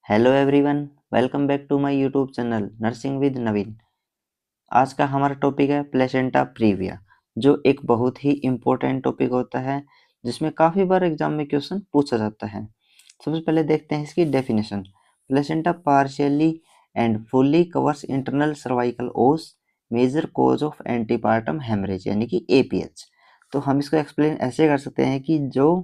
Hello everyone, welcome back to my YouTube channel nursing with Naveen. आज का हमारा topic है प्लेसेंटा प्रीविया, जो एक बहुत ही इम्पोर्टेंट टॉपिक होता है जिसमें काफ़ी बार एग्जाम में क्वेश्चन पूछा जाता है। सबसे पहले देखते हैं इसकी definition. Placenta partially and fully covers internal cervical os, major cause of antepartum haemorrhage यानी कि एपीएच। तो हम इसको एक्सप्लेन ऐसे कर सकते हैं कि जो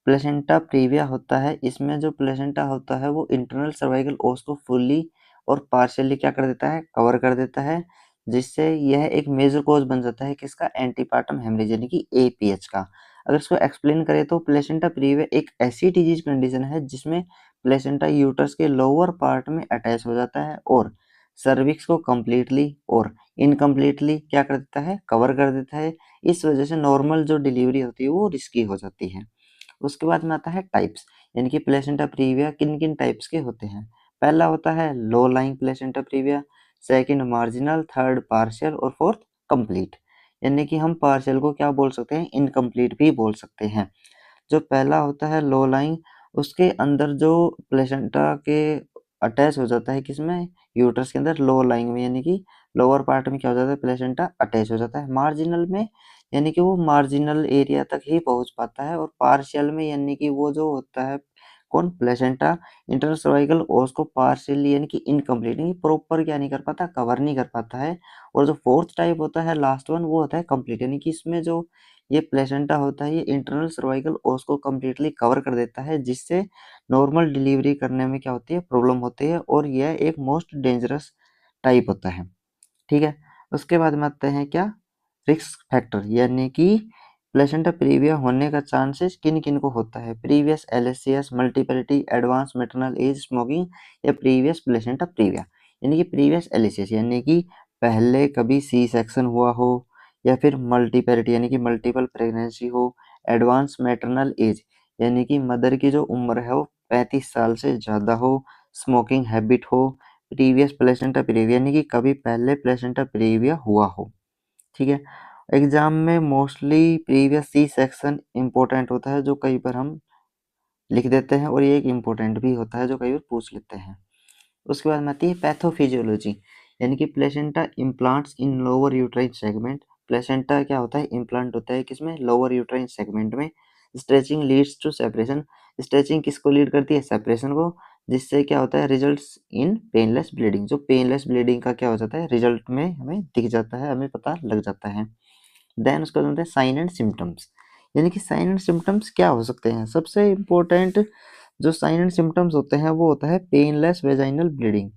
प्लेसेंटा प्रीविया होता है, इसमें जो प्लेसेंटा होता है वो इंटरनल सर्वाइकल ओस को फुल्ली और पार्शियली क्या कर देता है, कवर कर देता है, जिससे यह एक मेजर कॉज बन जाता है किसका, एंटीपार्टम हेमरेज यानी कि एपीएच का। अगर इसको एक्सप्लेन करें तो प्लेसेंटा प्रीविया एक ऐसी डिजीज कंडीशन है जिसमें प्लेसेंटा यूटरस के लोअर पार्ट में अटैच हो जाता है और सर्विक्स को कंप्लीटली और इनकम्प्लीटली क्या कर देता है, कवर कर देता है। इस वजह से नॉर्मल जो डिलीवरी होती है वो रिस्की हो जाती है। उसके बाद में आता है टाइप्स, यानी कि प्लेसेंटा प्रीविया किन किन टाइप्स के होते हैं। पहला होता है low lying placenta previa, second marginal, third partial और फोर्थ कंप्लीट। यानी कि हम पार्शियल को क्या बोल सकते हैं, इनकम्प्लीट भी बोल सकते हैं। जो पहला होता है लो लाइंग, उसके अंदर जो प्लेसेंटा के अटैच हो जाता है किसमें, यूट्रस के अंदर लो लाइंग में, यानी कि लोअर पार्ट में क्या हो जाता है, प्लेसेंटा अटैच हो जाता है। मार्जिनल में यानी कि वो मार्जिनल एरिया तक ही पहुंच पाता है, और पार्शियल में यानी कि वो जो होता है कौन, प्लेसेंटा इंटरनल सर्वाइकल ओस को पार्शियली यानी कि इनकम्प्लीट, यानी प्रॉपर क्या नहीं कर पाता, कवर नहीं कर पाता है। और जो फोर्थ टाइप होता है, लास्ट वन, वो होता है कंप्लीट, यानी कि इसमें जो ये प्लेसेंटा होता है ये इंटरनल सर्वाइकल ओस को कम्प्लीटली कवर कर देता है, जिससे नॉर्मल डिलीवरी करने में क्या होती है, प्रॉब्लम होती है, और यह एक मोस्ट डेंजरस टाइप होता है। ठीक है। उसके बाद में आते हैं क्या, रिस्क फैक्टर, यानी कि प्लेसेंटा प्रीविया होने का चांसेस किन किन को होता है। Previous LSCS, multiparity, advance maternal age, smoking, या प्रीवियस प्लेसेंटा प्रीविया। यानी कि प्रीवियस एलएससीएस यानी कि पहले कभी सी सेक्शन हुआ हो, या फिर मल्टीपैलिटी यानी कि मल्टीपल प्रेगनेंसी हो, एडवांस मैटरनल एज यानी कि मदर की जो उम्र है वो 35 साल से ज़्यादा हो, स्मोकिंग हैबिट हो, प्रीवियस प्लेसेंटा प्रीविया यानी कि कभी पहले प्लेसेंटा प्रीविया हुआ हो। ठीक है। एग्जाम में mostly previous C section important होता है, जो कई बार हम लिख देते हैं, और ये एक इम्पोर्टेंट भी होता है जो कई बार पूछ लेते हैं। उसके बाद में आती है पैथोफिजियोलॉजी, यानी कि placenta implants in lower uterine segment. Placenta क्या होता है, इम्प्लांट होता है किसमें, लोअर यूट्राइन सेगमेंट में। Stretching leads to separation, stretching किसको लीड करती है, सेपरेशन को, जिससे क्या होता है, रिजल्ट्स इन पेनलेस ब्लीडिंग। जो पेनलेस ब्लीडिंग का क्या हो जाता है, रिजल्ट में हमें दिख जाता है, हमें पता लग जाता है। देन उसके बाद होता है साइन एंड सिम्टम्स, यानी कि साइन एंड सिम्टम्स क्या हो सकते हैं। सबसे इम्पोर्टेंट जो साइन एंड सिम्टम्स होते हैं वो होता है पेनलेस वेजाइनल ब्लीडिंग,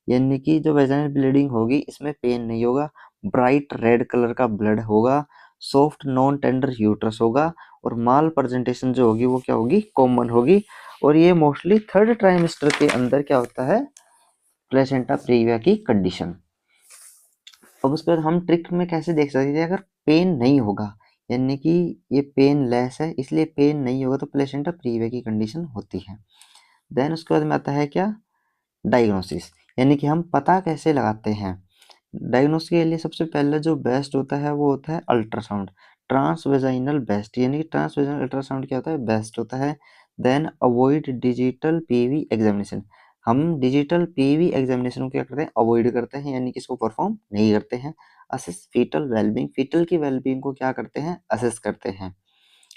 यानी कि जो वेजाइनल ब्लीडिंग होगी इसमें पेन नहीं होगा, ब्राइट रेड कलर का ब्लड होगा, सॉफ्ट नॉन टेंडर यूट्रस होगा, और माल प्रेजेंटेशन जो होगी वो क्या होगी, कॉमन होगी। और ये मोस्टली थर्ड ट्राइमेस्टर के अंदर क्या होता है, प्लेसेंटा प्रीविया की कंडीशन। अब उसके बाद हम ट्रिक में कैसे देख सकते हैं, अगर पेन नहीं होगा, यानी कि ये पेन लेस है इसलिए पेन नहीं होगा, तो प्लेसेंटा प्रीविया की कंडीशन होती है। देन उसके बाद में आता है क्या, डायग्नोसिस, यानी कि हम पता कैसे लगाते हैं। डायग्नोसिस के लिए सबसे पहले जो बेस्ट होता है वो होता है अल्ट्रासाउंड, ट्रांसवेजाइनल बेस्ट, यानी कि ट्रांसवेजाइनल अल्ट्रासाउंड क्या होता है, बेस्ट होता है। Then avoid digital PV examination, हम डिजिटल पीवी एग्जामिनेशन को क्या करते हैं, अवॉइड करते हैं, यानी कि इसको परफॉर्म नहीं करते हैं। असेस फीटल वेलबींग, फीटल की वेलबींग को क्या करते हैं, असेस करते हैं।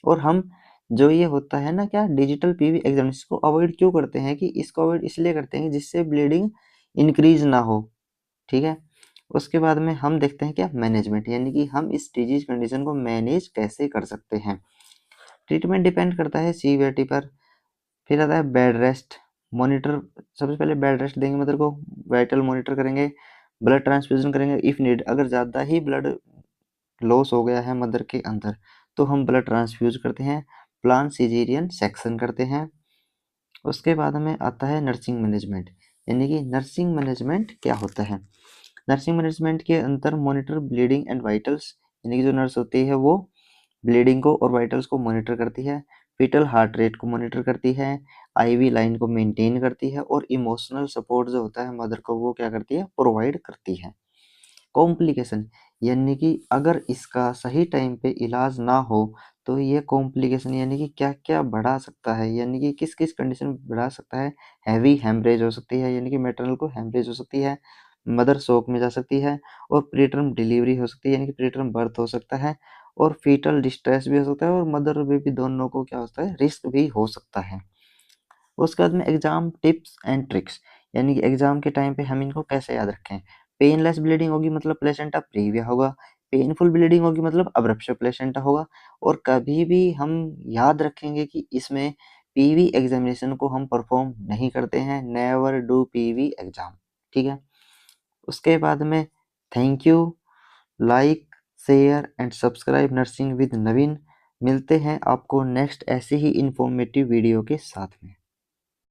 और हम जो ये होता है ना क्या, डिजिटल पीवी एग्जामिनेशन को अवॉइड क्यों करते हैं, कि इसको अवॉइड इसलिए करते हैं जिससे ब्लीडिंग इंक्रीज ना हो। ठीक है। उसके बाद में हम देखते हैं क्या, मैनेजमेंट, यानी कि हम इस डिजीज कंडीशन को मैनेज कैसे कर सकते हैं। ट्रीटमेंट डिपेंड करता है सीवियरिटी पर। फिर आता है बेड रेस्ट, मॉनिटर, सबसे पहले बेड रेस्ट देंगे मदर को, वाइटल मॉनिटर करेंगे, ब्लड ट्रांसफ्यूजन करेंगे इफ नीड, अगर ज़्यादा ही ब्लड लॉस हो गया है मदर के अंदर तो हम ब्लड ट्रांसफ्यूज करते हैं, प्लान सिजेरियन सेक्शन करते हैं। उसके बाद में आता है नर्सिंग मैनेजमेंट, यानी कि नर्सिंग मैनेजमेंट क्या होता है। नर्सिंग मैनेजमेंट के अंदर मॉनिटर ब्लीडिंग एंड वाइटल्स, यानी कि जो नर्स होती है वो ब्लीडिंग को और वाइटल्स को मॉनिटर करती है, फीटल हार्ट रेट को मॉनिटर करती है, आईवी लाइन को मेंटेन करती है, और इमोशनल सपोर्ट जो होता है मदर को वो क्या करती है, प्रोवाइड करती है। कॉम्प्लिकेशन, यानी कि अगर इसका सही टाइम पे इलाज ना हो तो ये कॉम्प्लिकेशन यानी कि क्या क्या बढ़ा सकता है, यानी कि किस किस कंडीशन में बढ़ा सकता है। हैवी हेमरेज हो सकती है, यानी कि मेटरनल को हेमरेज हो सकती है, मदर शॉक में जा सकती है, और प्रीटर्म डिलीवरी हो सकती है, यानी कि प्रीटर्म बर्थ हो सकता है, और फीटल डिस्ट्रेस भी हो सकता है, और मदर और बेबी दोनों को क्या होता है, रिस्क भी हो सकता है। उसके बाद में एग्जाम टिप्स एंड ट्रिक्स, यानी कि एग्जाम के टाइम पे हम इनको कैसे याद रखें। पेनलेस ब्लीडिंग होगी मतलब प्लेसेंटा प्रीविया होगा, पेनफुल ब्लीडिंग होगी मतलब अब्रप्शन प्लेसेंटा होगा, और कभी भी हम याद रखेंगे कि इसमें पीवी एग्जामिनेशन को हम परफॉर्म नहीं करते हैं, नेवर डू पीवी एग्जाम, ठीक है। उसके बाद में thank you, like, share and subscribe nursing with Naveen. मिलते हैं आपको नेक्स्ट ऐसी ही इंफॉर्मेटिव वीडियो के साथ में।